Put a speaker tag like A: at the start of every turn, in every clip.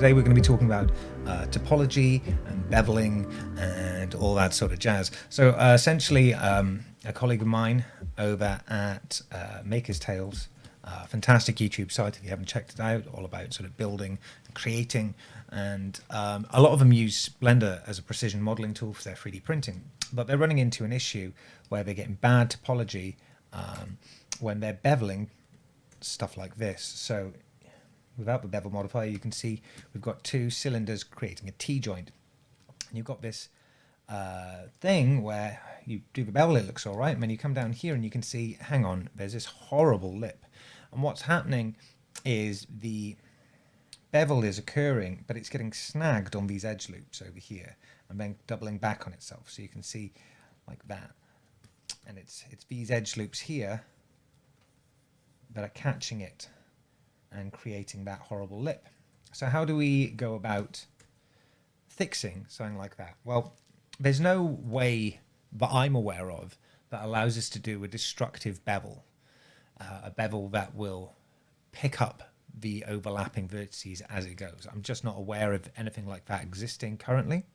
A: today we're going to be talking about topology and beveling and all that sort of jazz. So essentially, a colleague of mine over at Maker's Tales, fantastic YouTube site if you haven't checked it out, all about sort of building, creating, and a lot of them use Blender as a precision modeling tool for their 3D printing, but they're running into an issue where they're getting bad topology when they're beveling stuff like this. So without the bevel modifier, you can see we've got two cylinders creating a T-joint. And you've got this thing where you do the bevel, it looks all right, and then you come down here and you can see, hang on, there's this horrible lip. And what's happening is the bevel is occurring, but it's getting snagged on these edge loops over here and then doubling back on itself. So you can see like that. And it's these edge loops here that are catching it and creating that horrible lip. So how do we go about fixing something like that? Well, there's no way that I'm aware of that allows us to do a destructive bevel, a bevel that will pick up the overlapping vertices as it goes. I'm just not aware of anything like that existing currently.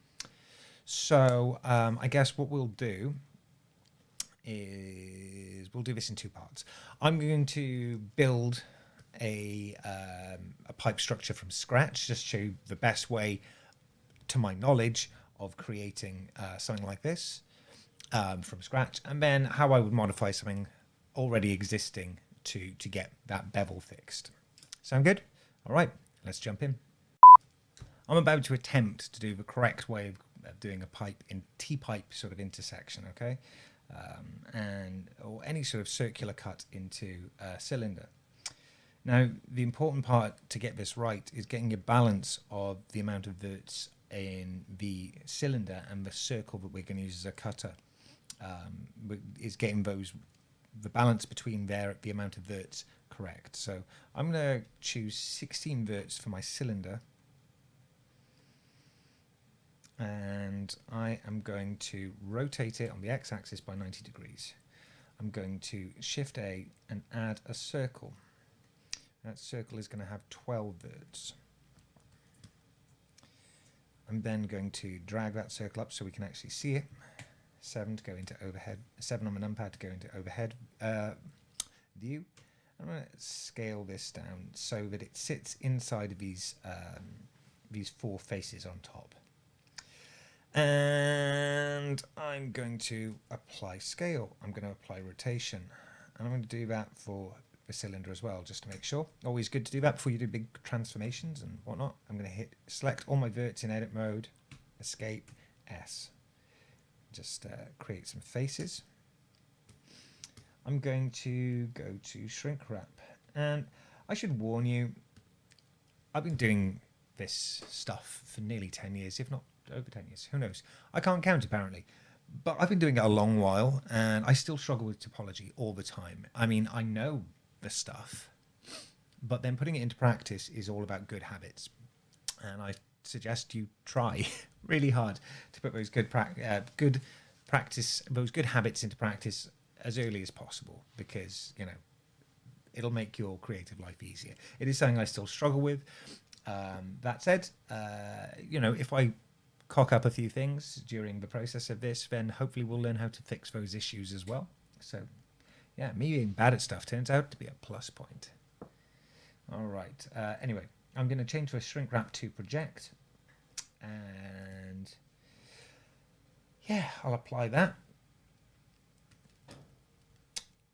A: So I guess what we'll do is we'll do this in two parts. I'm going to build a pipe structure from scratch, just show you the best way, to my knowledge, of creating something like this from scratch, and then how I would modify something already existing to get that bevel fixed. Sound good? All right, let's jump in. I'm about to attempt to do the correct way of doing a pipe in T-pipe sort of intersection, okay? Or any sort of circular cut into a cylinder. Now, the important part to get this right is getting a balance of the amount of verts in the cylinder and the circle that we're going to use as a cutter. Is getting the balance between the amount of verts correct. So I'm going to choose 16 verts for my cylinder. And I am going to rotate it on the x-axis by 90 degrees. I'm going to Shift A and add a circle. That circle is going to have 12 verts. I'm then going to drag that circle up so we can actually see it. 7 to go into overhead. 7 on my numpad to go into overhead view. I'm going to scale this down so that it sits inside of these four faces on top. And I'm going to apply scale. I'm going to apply rotation. And I'm going to do that for the cylinder as well, just to make sure. Always good to do that before you do big transformations and whatnot. I'm going to select all my verts in edit mode, escape, S. Just create some faces. I'm going to go to shrinkwrap. And I should warn you, I've been doing this stuff for nearly 10 years, if not over 10 years, who knows? I can't count apparently, but I've been doing it a long while and I still struggle with topology all the time. I mean, I know the stuff, but then putting it into practice is all about good habits. And I suggest you try really hard to put those good habits into practice as early as possible, because, you know, it'll make your creative life easier. It is something I still struggle with. That said, you know, if I cock up a few things during the process of this, then hopefully we'll learn how to fix those issues as well. So yeah, me being bad at stuff turns out to be a plus point. All right. Anyway, I'm going to change to a shrinkwrap to project, and yeah, I'll apply that.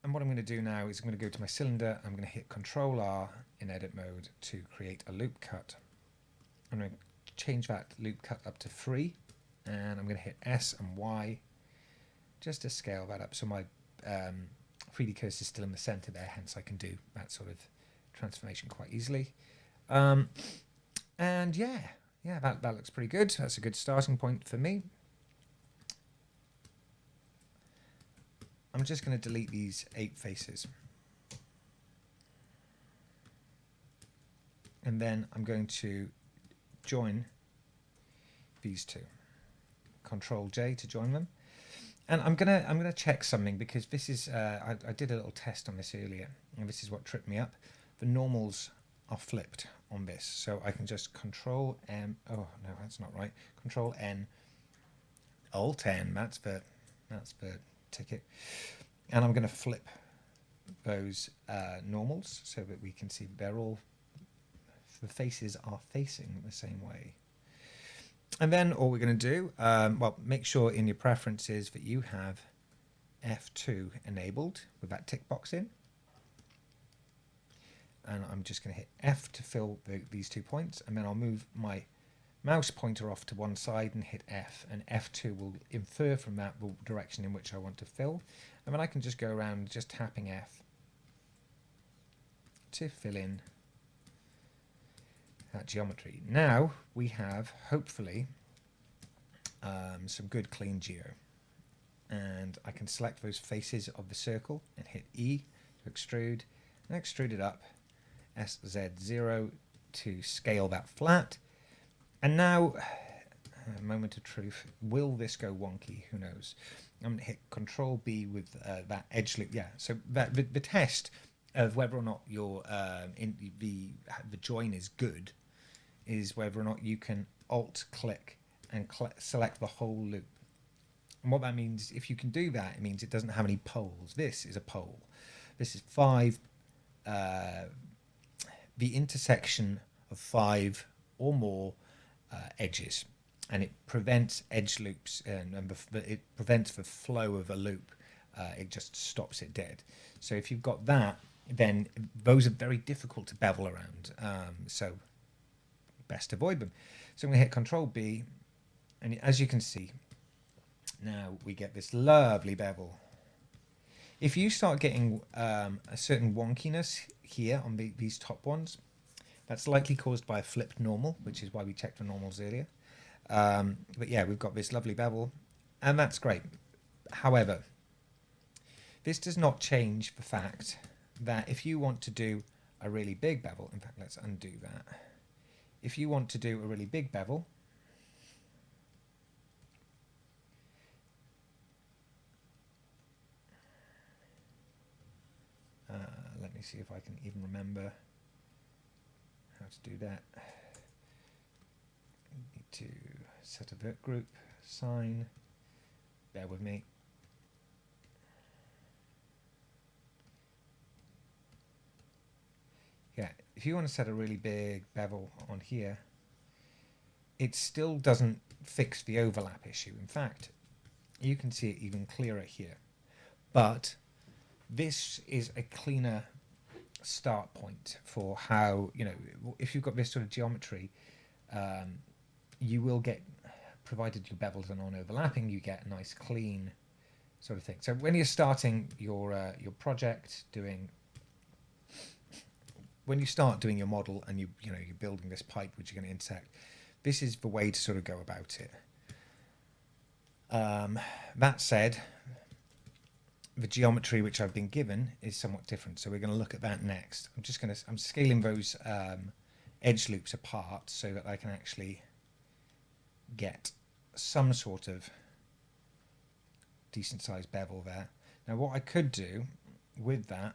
A: And what I'm going to do now is I'm going to go to my cylinder. I'm going to hit Control R in edit mode to create a loop cut. I'm going to change that loop cut up to 3, and I'm going to hit S and Y just to scale that up so my 3D cursor is still in the center there, hence I can do that sort of transformation quite easily. And yeah, that looks pretty good. That's a good starting point for me. I'm just going to delete these 8 faces. And then I'm going to join these two. Control J to join them. And I'm gonna check something, because this is I did a little test on this earlier, and this is what tripped me up. The normals are flipped on this. So I can just Control M. Oh no, that's not right. Control N, Alt N. That's the ticket. And I'm going to flip those normals so that we can see they're all, the faces are facing the same way. And then all we're going to do, well, make sure in your preferences that you have F2 enabled with that tick box in. And I'm just going to hit F to fill these 2 points, and then I'll move my mouse pointer off to one side and hit F, and F2 will infer from that the direction in which I want to fill. And then I can just go around just tapping F to fill in that geometry. Now we have, hopefully, some good clean geo. And I can select those faces of the circle and hit E to extrude, and extrude it up, SZ0 to scale that flat. And now, a moment of truth, will this go wonky? Who knows? I'm going to hit Control B with that edge loop. Yeah, so that the test of whether or not your the join is good is whether or not you can Alt click and select the whole loop. And what that means, if you can do that, it means it doesn't have any poles. This is a pole. This is 5, the intersection of 5 or more edges, and it prevents edge loops, and it prevents the flow of a loop. It just stops it dead. So if you've got that, then those are very difficult to bevel around. So best avoid them. So I'm going to hit Control B, and as you can see, now we get this lovely bevel. If you start getting a certain wonkiness here on these top ones, that's likely caused by a flipped normal, which is why we checked for normals earlier. But yeah, we've got this lovely bevel, and that's great. However, this does not change the fact that if you want to do a really big bevel, in fact, let's undo that. If you want to do a really big bevel, let me see if I can even remember how to do that. Need to set a vert group, sign, bear with me. Yeah, if you want to set a really big bevel on here, it still doesn't fix the overlap issue. In fact, you can see it even clearer here. But this is a cleaner start point for how, if you've got this sort of geometry, you will get, provided your bevels are non-overlapping, you get a nice clean sort of thing. So when you're starting your project, when you start doing your model and you're building this pipe which you're going to intersect, this is the way to sort of go about it. That said, the geometry which I've been given is somewhat different, so we're going to look at that next. I'm scaling those edge loops apart so that I can actually get some sort of decent sized bevel there. Now what I could do with that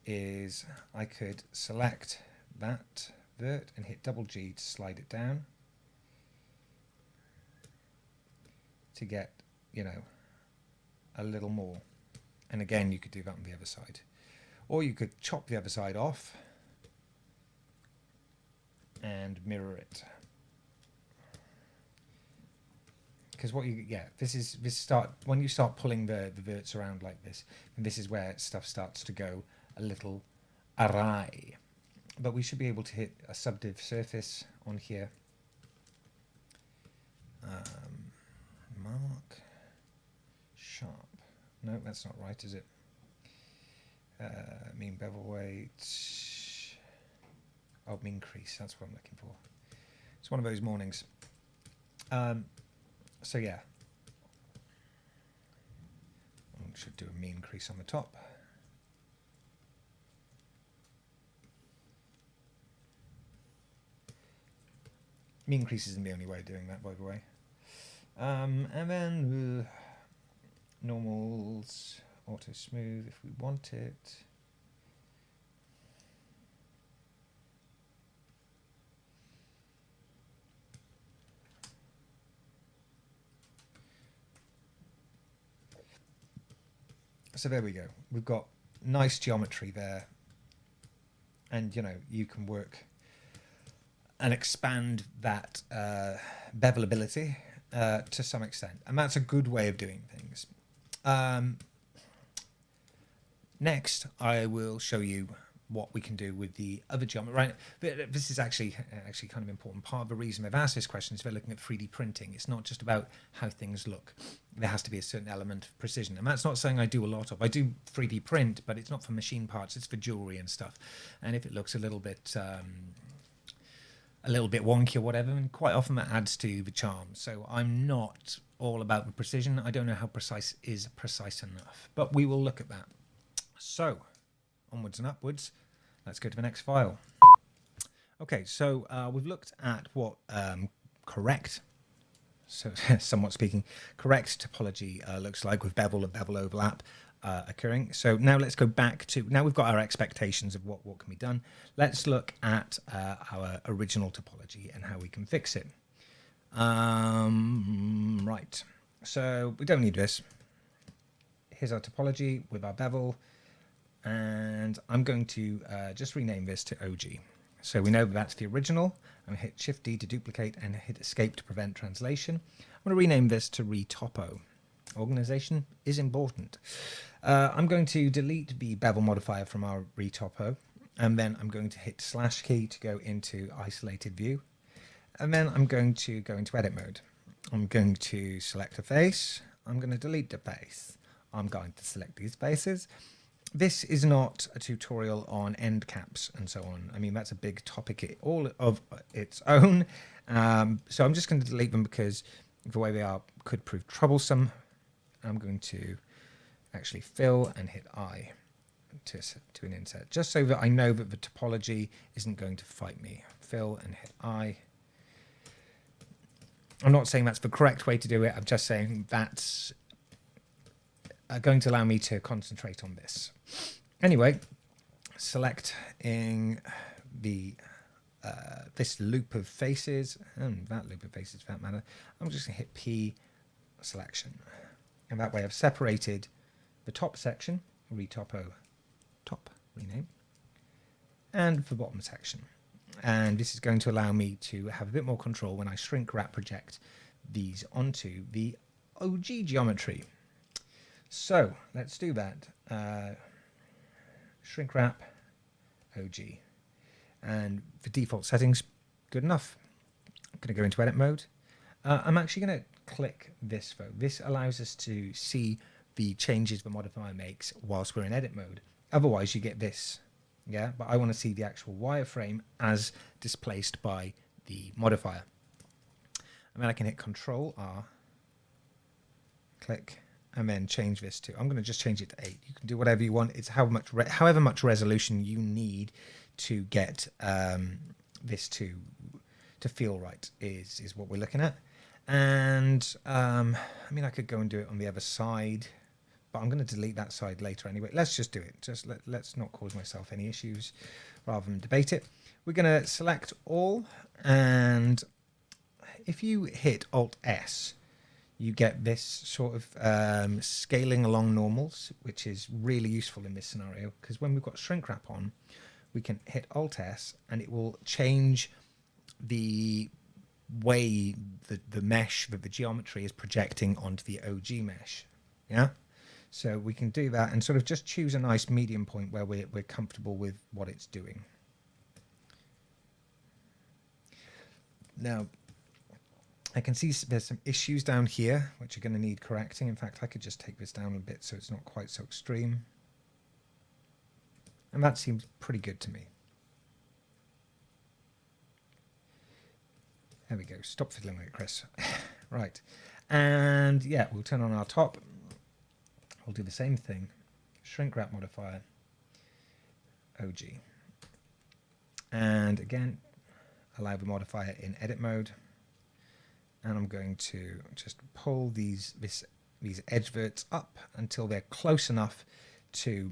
A: is I could select that vert and hit double G to slide it down to get, a little more. And again, you could do that on the other side. Or you could chop the other side off and mirror it. Because when you start pulling the verts around like this, and this is where stuff starts to go a little awry. But we should be able to hit a subdiv surface on here. Mark sharp. No, that's not right, is it? Mean bevel weight. Oh, mean crease. That's what I'm looking for. It's one of those mornings. So yeah, I should do a mean crease on the top. Mean crease isn't the only way of doing that, by the way. And then normals, auto smooth if we want it. So there we go. We've got nice geometry there. And, you can work and expand that bevelability to some extent. And that's a good way of doing things. Next, I will show you what we can do with the other geometry. Right, this is actually kind of important. Part of the reason I've asked this question is we're looking at 3D printing. It's not just about how things look. There has to be a certain element of precision, and that's not saying I do a lot of. I do 3D print, but it's not for machine parts. It's for jewelry and stuff. And if it looks a little bit wonky or whatever, and quite often that adds to the charm. So I'm not all about the precision. I don't know how precise is precise enough, but we will look at that. So onwards and upwards. Let's go to the next file. Okay, so we've looked at what correct, so somewhat speaking, correct topology looks like with bevel and bevel overlap occurring. So now let's go back to, now we've got our expectations of what can be done. Let's look at our original topology and how we can fix it. Right, so we don't need this. Here's our topology with our bevel. And I'm going to just rename this to OG. So we know that's the original. I'm going to hit Shift D to duplicate and hit Escape to prevent translation. I'm going to rename this to Retopo. Organization is important. I'm going to delete the bevel modifier from our Retopo, and then I'm going to hit slash key to go into isolated view. And then I'm going to go into edit mode. I'm going to select a face. I'm going to delete the face. I'm going to select these faces. This is not a tutorial on end caps and so on. I mean, that's a big topic all of its own. So I'm just going to delete them because the way they are could prove troublesome. I'm going to actually fill and hit I to an insert, just so that I know that the topology isn't going to fight me. Fill and hit I. I'm not saying that's the correct way to do it. I'm just saying that's going to allow me to concentrate on this. Anyway, selecting the this loop of faces, and that loop of faces for that matter, I'm just going to hit P selection. And that way I've separated the top section, Retopo top, rename, and the bottom section. And this is going to allow me to have a bit more control when I shrink wrap project these onto the OG geometry. So let's do that. Shrink wrap, OG. And the default settings, good enough. I'm going to go into edit mode. I'm actually going to click this though. This allows us to see the changes the modifier makes whilst we're in edit mode. Otherwise you get this. Yeah, but I want to see the actual wireframe as displaced by the modifier. And then I can hit Control R, click, and then change this to, I'm going to just change it to 8. You can do whatever you want. It's however much resolution you need to get this to feel right is what we're looking at. And I mean, I could go and do it on the other side, but I'm going to delete that side later anyway. Let's just do it. Just let's not cause myself any issues rather than debate it. We're going to select all, and if you hit Alt S, you get this sort of scaling along normals, which is really useful in this scenario, because when we've got shrink wrap on, we can hit Alt S and it will change the way the mesh, that the geometry is projecting onto the OG mesh. Yeah, so we can do that and sort of just choose a nice medium point where we're comfortable with what it's doing. Now, I can see there's some issues down here which are going to need correcting. In fact, I could just take this down a bit so it's not quite so extreme. And that seems pretty good to me. There we go. Stop fiddling with it, Chris. Right. And yeah, we'll turn on our top. We'll do the same thing. Shrink wrap modifier, OG. And again, allow the modifier in edit mode. And I'm going to just pull these edge verts up until they're close enough to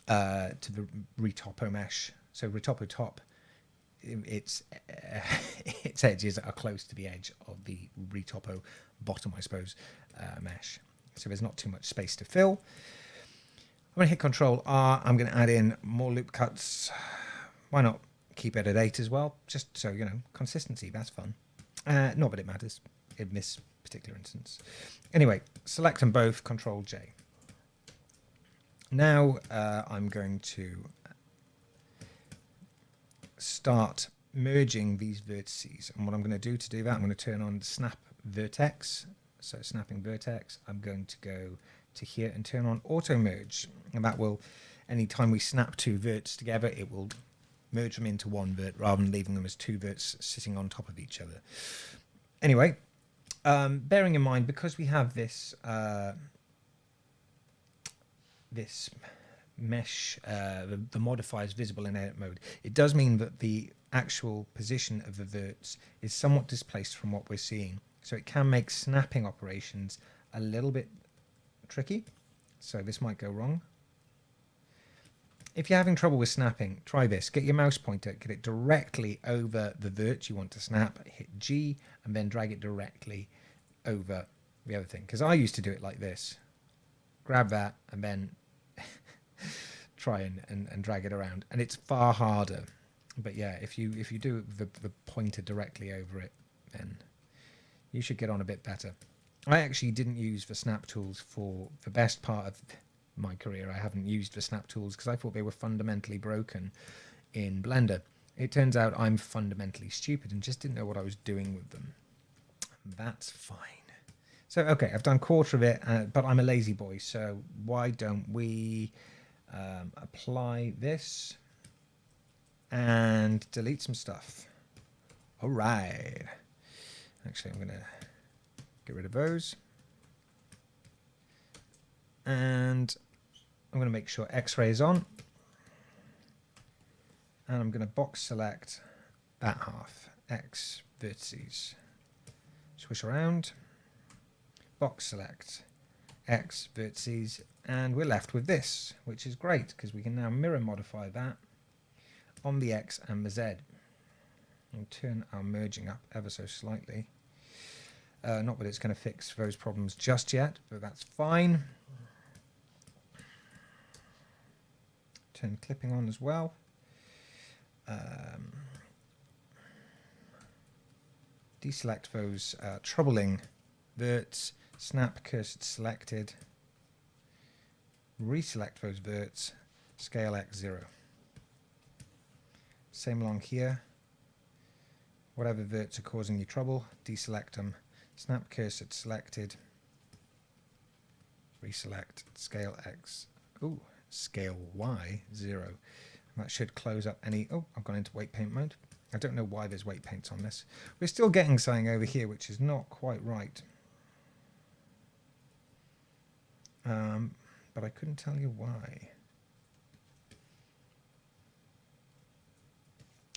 A: the Retopo mesh. So Retopo top, its edges are close to the edge of the Retopo bottom, I suppose, mesh. So there's not too much space to fill. going to hit Control R. I'm going to add in more loop cuts. Why not keep it at 8 as well? Just so, consistency, that's fun. Not that it matters in this particular instance. Anyway, select them both, Control J. Now I'm going to start merging these vertices. And what I'm going to do that, I'm going to turn on Snap Vertex. So snapping vertex, I'm going to go to here and turn on Auto Merge. And that will, anytime we snap two verts together, it will merge them into one vert rather than leaving them as two verts sitting on top of each other. Anyway, bearing in mind, because we have this this mesh, the modifiers visible in edit mode, it does mean that the actual position of the verts is somewhat displaced from what we're seeing. So it can make snapping operations a little bit tricky. So this might go wrong. If you're having trouble with snapping, try this. Get your mouse pointer, get it directly over the vert you want to snap, hit G, and then drag it directly over the other thing. Because I used to do it like this. Grab that, and then try and drag it around. And it's far harder. But yeah, if you do the pointer directly over it, then you should get on a bit better. I actually didn't use the snap tools for the best part of my career. I haven't used the snap tools because I thought they were fundamentally broken in Blender. It turns out I'm fundamentally stupid and just didn't know what I was doing with them. That's fine. So, okay, I've done a quarter of it, but I'm a lazy boy, so why don't we apply this and delete some stuff. All right. Actually, I'm going to get rid of those. And I'm going to make sure X-ray is on. And I'm going to box select that half. X vertices. Swish around. Box select X vertices. And we're left with this, which is great because we can now mirror modify that on the X and the Z. And turn our merging up ever so slightly. Not that it's going to fix those problems just yet, but that's fine. Turn clipping on as well. Deselect those troubling verts. Snap cursor selected. Reselect those verts. Scale X 0. Same along here. Whatever verts are causing you trouble, deselect them. Snap cursor selected. Reselect scale X. Ooh, scale Y 0. That should close up any... Oh, I've gone into weight paint mode. I don't know why there's weight paints on this. We're still getting something over here which is not quite right. But I couldn't tell you why.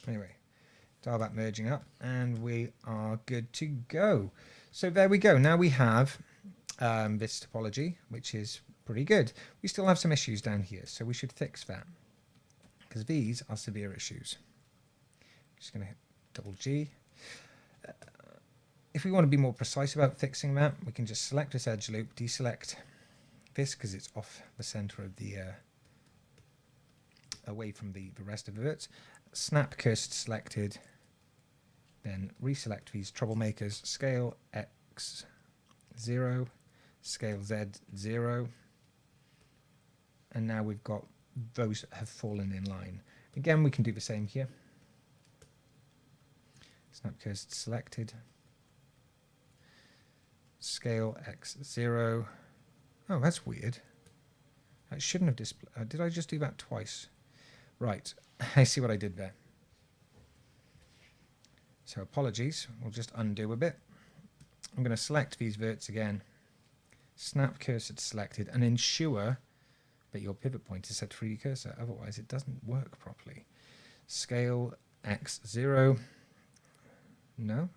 A: Anyway, dial that merging up and we are good to go. So there we go. Now we have this topology, which is pretty good. We still have some issues down here, so we should fix that because these are severe issues. Just going to hit double G. If we want to be more precise about fixing that, we can just select this edge loop, deselect this because it's off the center of the away from the rest of the verts. Snap cursor selected, then reselect these troublemakers, scale X 0, scale Z 0, and now we've got those have fallen in line. Again, we can do the same here. Snap cursor selected, scale X 0. Oh, that's weird. I shouldn't have displayed. Did I just do that twice? Right, I see what I did there. So apologies, we'll just undo a bit. I'm going to select these verts again, snap cursor to selected, and ensure that your pivot point is set to 3D cursor, otherwise it doesn't work properly. Scale X 0, no.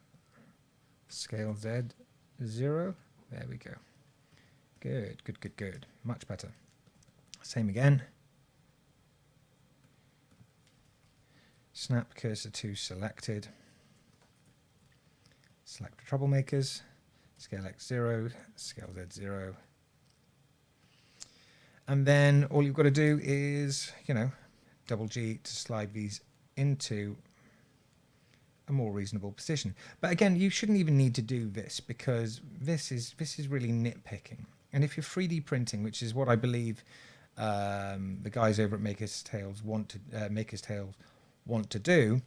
A: Scale Z 0, there we go. Good, good, good, good, much better. Same again. Snap cursor to selected. Select the troublemakers. Scale X 0, scale Z 0. And then all you've got to do is, double G to slide these into a more reasonable position. But again, you shouldn't even need to do this, because this is really nitpicking. And if you're 3D printing, which is what I believe the guys over at Maker's Tales want to do,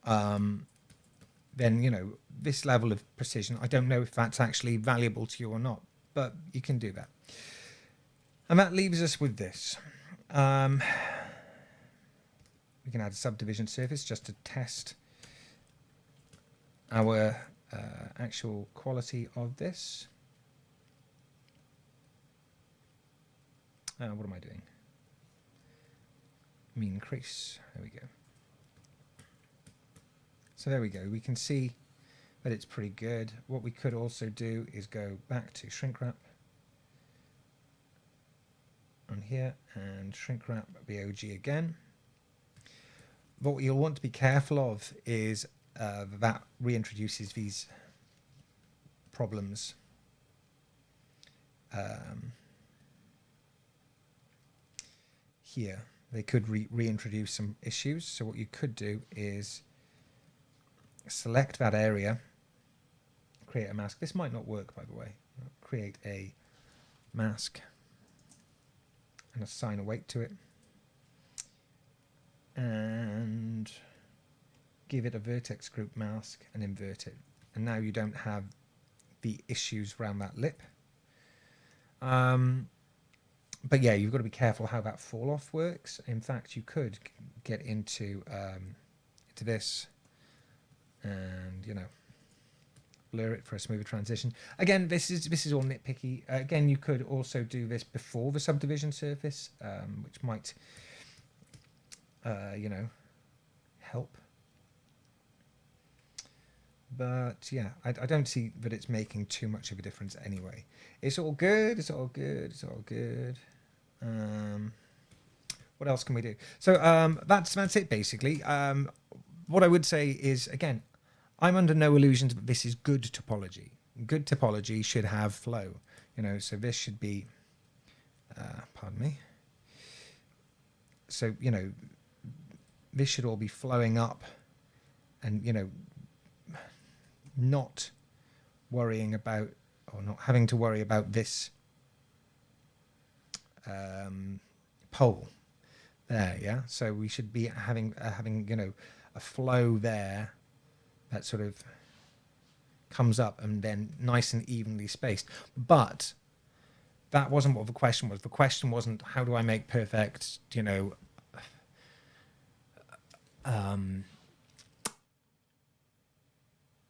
A: then this level of precision, I don't know if that's actually valuable to you or not, but you can do that. And that leaves us with this. We can add a subdivision surface just to test our actual quality of this. What am I doing? Mean crease. There we go. So there we go. We can see that it's pretty good. What we could also do is go back to shrinkwrap on here and shrinkwrap BOG again. What you'll want to be careful of is that reintroduces these problems. Here, they could reintroduce some issues. So what you could do is select that area, create a mask. This might not work, by the way. Create a mask and assign a weight to it, and give it a vertex group mask and invert it. And now you don't have the issues around that lip. But yeah, you've got to be careful how that fall off works. In fact, you could get into this and blur it for a smoother transition. Again, this is all nitpicky. Again, you could also do this before the subdivision surface, which might help. But yeah, I don't see that it's making too much of a difference anyway. It's all good. It's all good. It's all good. What else can we do? So that's it basically. What I would say is, again, I'm under no illusions that this is good topology. Good topology should have flow. So this should be, pardon me. So this should all be flowing up, and not worrying about, or not having to worry about this pole there. Yeah, so we should be having a flow there that sort of comes up and then nice and evenly spaced. But that wasn't what the question was. The question wasn't how do I make perfect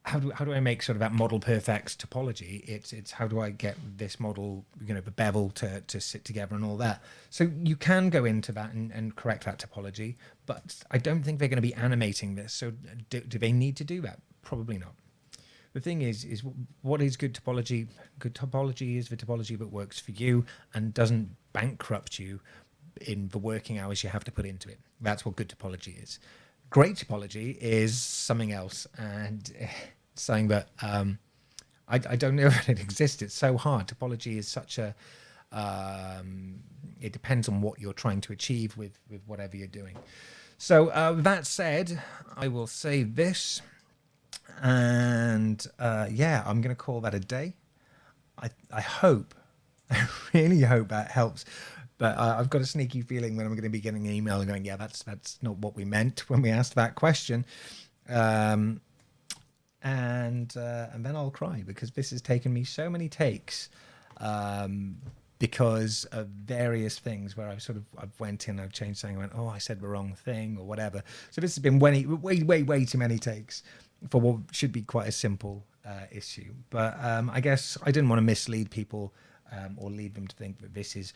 A: how do I make sort of that model perfect topology? It's how do I get this model, the bevel to sit together and all that. So you can go into that and correct that topology, but I don't think they're going to be animating this. So do they need to do that? Probably not. The thing is what is good topology? Good topology is the topology that works for you and doesn't bankrupt you in the working hours you have to put into it. That's what good topology is. Great topology is something else, and saying that I don't know if it exists. It's so hard. Topology is such a it depends on what you're trying to achieve with whatever you're doing. So that said, I will say this, and yeah, I'm going to call that a day. I hope, I really hope that helps. But I've got a sneaky feeling that I'm going to be getting an email and going, yeah, that's not what we meant when we asked that question. And then I'll cry, because this has taken me so many takes because of various things where I've went in, I've changed something, I went, oh, I said the wrong thing or whatever. So this has been way too many takes for what should be quite a simple issue. But I guess I didn't want to mislead people or lead them to think that this is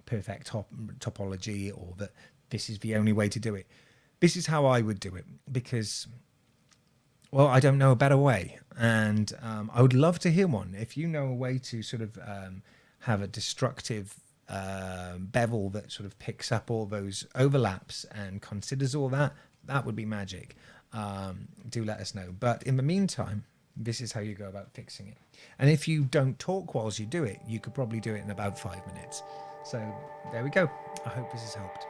A: perfect topology, or that this is the only way to do it. This is how I would do it, because, well, I don't know a better way, and I would love to hear one. If you know a way to sort of have a destructive bevel that sort of picks up all those overlaps and considers all that, that would be magic. Do let us know. But in the meantime, this is how you go about fixing it. And if you don't talk whilst you do it, you could probably do it in about 5 minutes. So there we go. I hope this has helped.